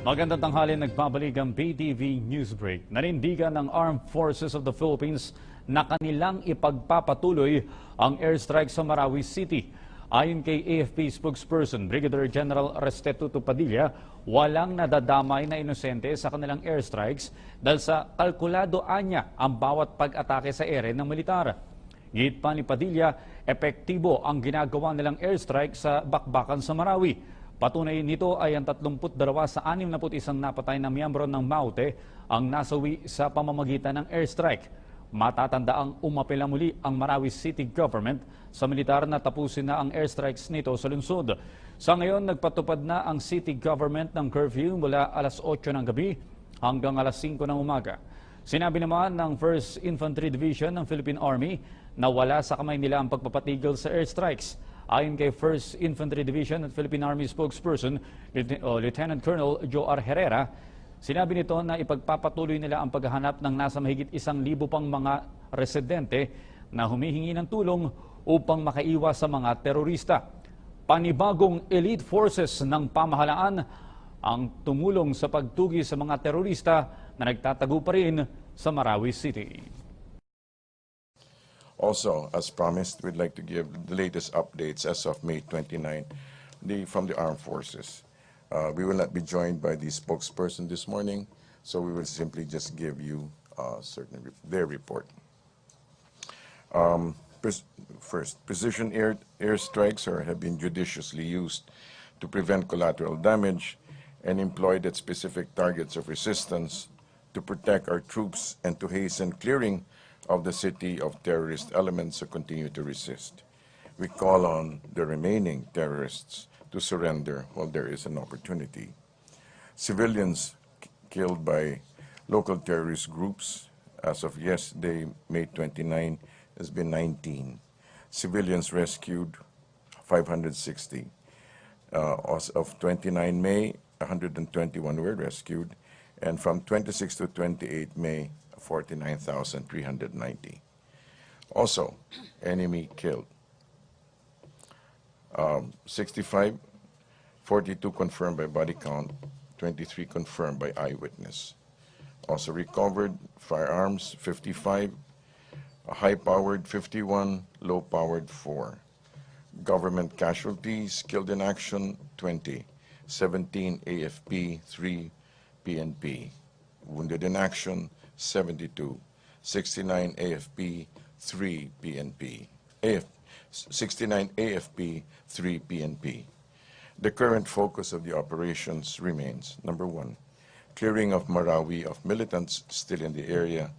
Magandang tanghali, nagbabalik ang BTV Newsbreak. Nanindigan ng Armed Forces of the Philippines na kanilang ipagpapatuloy ang airstrike sa Marawi City. Ayon kay AFP spokesperson Brigadier General Restituto Padilla, walang nadadamay na inosente sa kanilang airstrikes dahil sa kalkulado anya ang bawat pag-atake sa ere ng militar. Git pa ni Padilla, epektibo ang ginagawa nilang airstrike sa bakbakan sa Marawi. Patunay nito ay ang 32 sa 61 napatay na miyembro ng Maute ang nasawi sa pamamagitan ng airstrike. Matatanda ang umapela muli ang Marawi City Government sa militar na tapusin na ang airstrikes nito sa lungsod. Sa ngayon, nagpatupad na ang City Government ng curfew mula alas 8 ng gabi hanggang alas 5 ng umaga. Sinabi naman ng 1st Infantry Division ng Philippine Army na wala sa kamay nila ang pagpapatigil sa airstrikes. Ayon kay 1st Infantry Division at Philippine Army spokesperson, Lieutenant Colonel Joar Herrera, sinabi nito na ipagpapatuloy nila ang paghahanap ng nasa mahigit 1,000 pang mga residente na humihingi ng tulong upang makaiwas sa mga terorista. Panibagong elite forces ng pamahalaan ang tumulong sa pagtugi sa mga terorista na nagtatago pa rin sa Marawi City. Also, as promised, we'd like to give the latest updates as of May 29 from the armed forces. We will not be joined by the spokesperson this morning, so we will simply just give you their report. First, precision airstrikes have been judiciously used to prevent collateral damage and employed at specific targets of resistance to protect our troops and to hasten clearing of the city of terrorist elements who continue to resist. We call on the remaining terrorists to surrender while there is an opportunity. Civilians killed by local terrorist groups as of yesterday, May 29, has been 19. Civilians rescued, 560. As of 29 May, 121 were rescued, and from 26 to 28 May, 49,390. Also, enemy killed. 65, 42 confirmed by body count, 23 confirmed by eyewitness. Also recovered firearms, 55, high-powered 51, low-powered 4. Government casualties killed in action, 20, 17 AFP, 3 PNP. Wounded in action, 72, 69 AFP, 3 PNP. 69 AFP, 3 PNP. The current focus of the operations remains, number 1, clearing of Marawi of militants still in the area.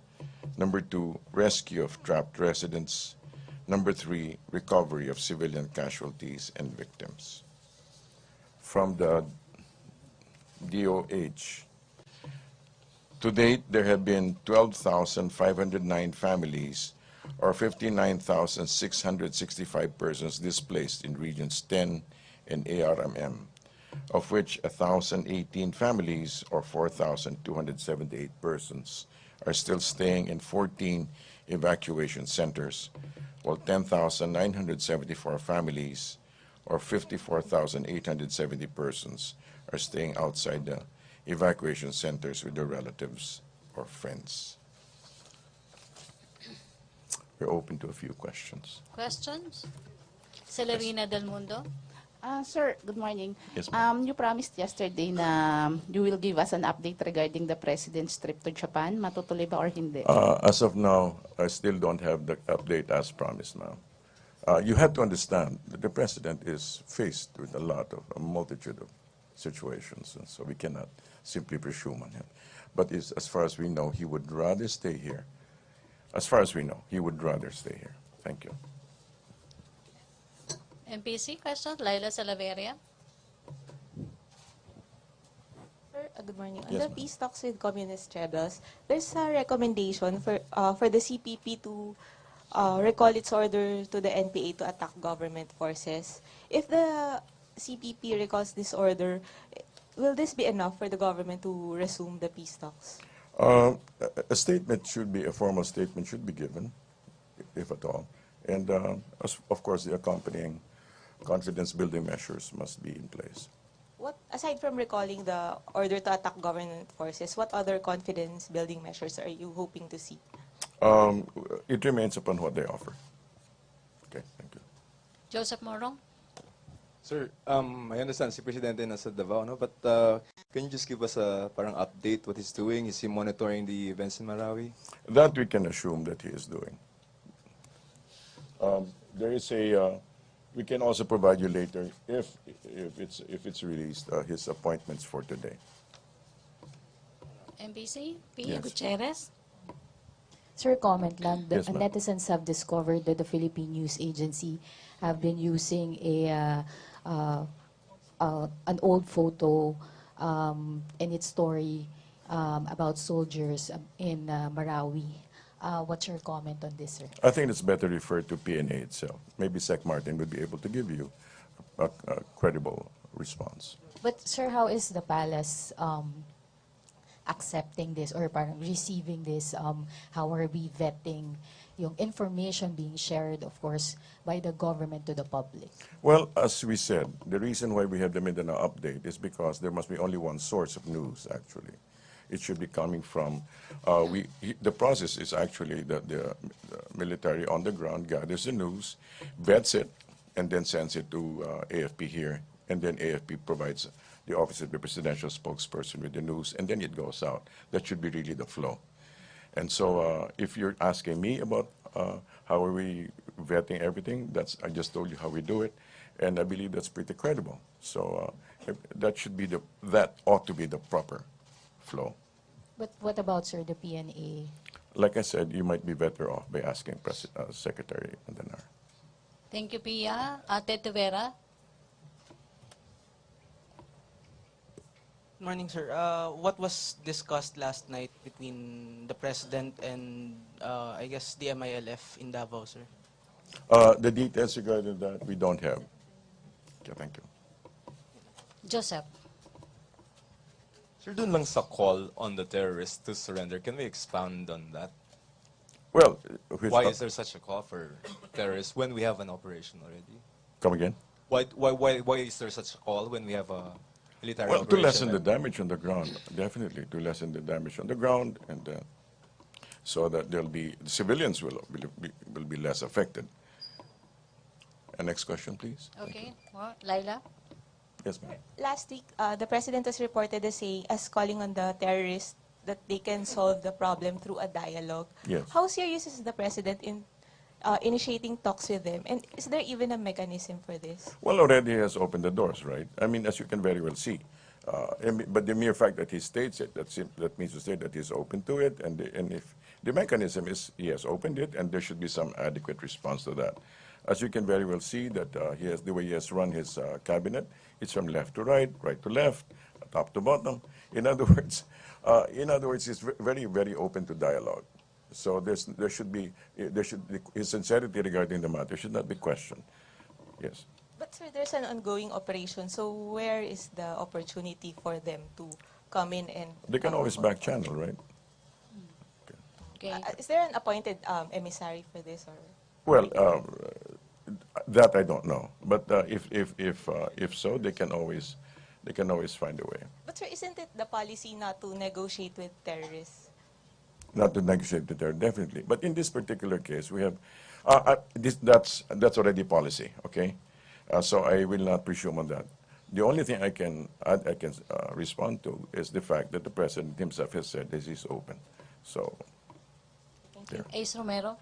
Number 2, rescue of trapped residents. Number 3, recovery of civilian casualties and victims. From the DOH, to date, there have been 12,509 families or 59,665 persons displaced in Regions 10 and ARMM, of which 1,018 families or 4,278 persons are still staying in 14 evacuation centers, while 10,974 families or 54,870 persons are staying outside the evacuation centers with their relatives or friends. We're open to a few questions. Questions? Celerina Del Mundo. Sir, good morning. Yes, ma'am. You promised yesterday na you will give us an update regarding the President's trip to Japan. Matutuloy ba or hindi? As of now, I still don't have the update as promised now. You have to understand that the President is faced with a multitude of situations, and so we cannot simply presume on him. But as far as we know, he would rather stay here. As far as we know, he would rather stay here. Thank you. MPC question, Laila Salaveria. Sir, good morning. On Yes, the ma'am. peace talks with communist rebels, there's a recommendation for the CPP to recall its order to the NPA to attack government forces. If the CPP recalls this order, will this be enough for the government to resume the peace talks? A formal statement should be given, if at all. And of course, the accompanying confidence-building measures must be in place. what, aside from recalling the order to attack government forces, what other confidence-building measures are you hoping to see? Um, it remains upon what they offer. Okay, thank you. Joseph Morong? Sir, I understand si Presidente nasa Davao, no? But can you just give us a parang update what he's doing? Is he monitoring the events in Marawi? That we can assume that he is doing. There is a, we can also provide you later, if it's released, his appointments for today. MPC? P. Yes. Gutierrez? Sir, comment lang. Yes, ma'am. Netizens have discovered that the Philippine News Agency have been using an old photo in its story about soldiers in Marawi. What's your comment on this, sir? I think it's better referred to PNA itself. Maybe Sec Martin would be able to give you a credible response. But, sir, how is the palace accepting this or parang receiving this? How are we vetting yung information being shared, of course, by the government to the public? Well, as we said, the reason why we have the Mindanao update is because there must be only one source of news, actually. It should be coming from, the process is actually that the military on the ground gathers the news, vets it, and then sends it to AFP here, and then AFP provides the office of the presidential spokesperson with the news, and then it goes out. That should be really the flow. And so if you're asking me about how are we vetting everything, I just told you how we do it, and I believe that's pretty credible. So that ought to be the proper flow. But what about, sir, the PNA? Like I said, you might be better off by asking Secretary Andanar. Thank you, Pia. Ate Tuvera? Morning, sir. What was discussed last night between the President and, I guess, the MILF in Davao, sir? The details regarding that, we don't have. Okay, thank you. Joseph? Sir, dun lang sa call on the terrorists to surrender, can we expound on that? Well, Why is there such a call for terrorists when we have an operation already? Come again? Why is there such a call when we have a military Well, to operation? lessen the damage on the ground, definitely, to lessen the damage on the ground, and so that civilians will be less affected. And next question, please. Okay. Well, Laila? Yes, ma'am. Last week, the President was reported as calling on the terrorists that they can solve the problem through a dialogue. Yes. How serious is the President in initiating talks with them? And is there even a mechanism for this? Well, already he has opened the doors, right? I mean, as you can very well see. But the mere fact that he states it, that means to say that he's open to it, and if the mechanism is he has opened it, and there should be some adequate response to that. As you can very well see, that the way he has run his cabinet, it's from left to right, right to left, top to bottom. In other words, he's very, very open to dialogue. So his sincerity regarding the matter should not be questioned. Yes. But sir, there's an ongoing operation, so where is the opportunity for them to come in and... They can always back channel, right? Okay. Is there an appointed emissary for this? Or? Well, that I don't know. But if so, they can always find a way. But sir, isn't it the policy not to negotiate with terrorists? Not to negotiate with her, definitely. But in this particular case, we have that's already policy. Okay, so I will not presume on that. The only thing I can respond to is the fact that the president himself has said this is open. So, there. Ace Romero?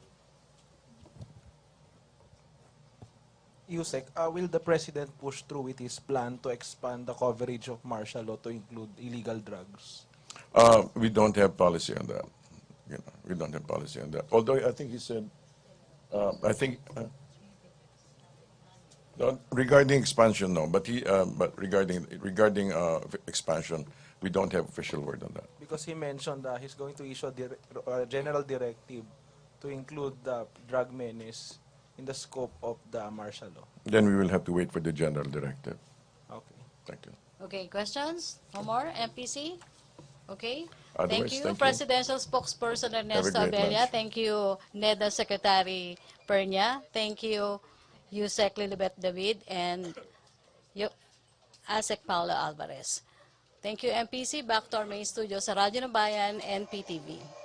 Yusek, will the President push through with his plan to expand the coverage of martial law to include illegal drugs? We don't have policy on that. We don't have policy on that. Although I think he said, regarding expansion, no. But regarding expansion, we don't have official word on that. Because he mentioned that he's going to issue a general directive to include the drug menace in the scope of the martial law. Then we will have to wait for the general directive. Okay. Thank you. Okay, questions? No more? MPC? Okay. Otherwise, Thank you, thank you. Presidential Spokesperson Ernesto great Abella. lunch. Thank you, NEDA Secretary Pernia. Thank you, Yusek Lilibet David, and ASEC Paulo Alvarez. Thank you, MPC. Back to our main studio sa Radyo ng Bayan, NPTV.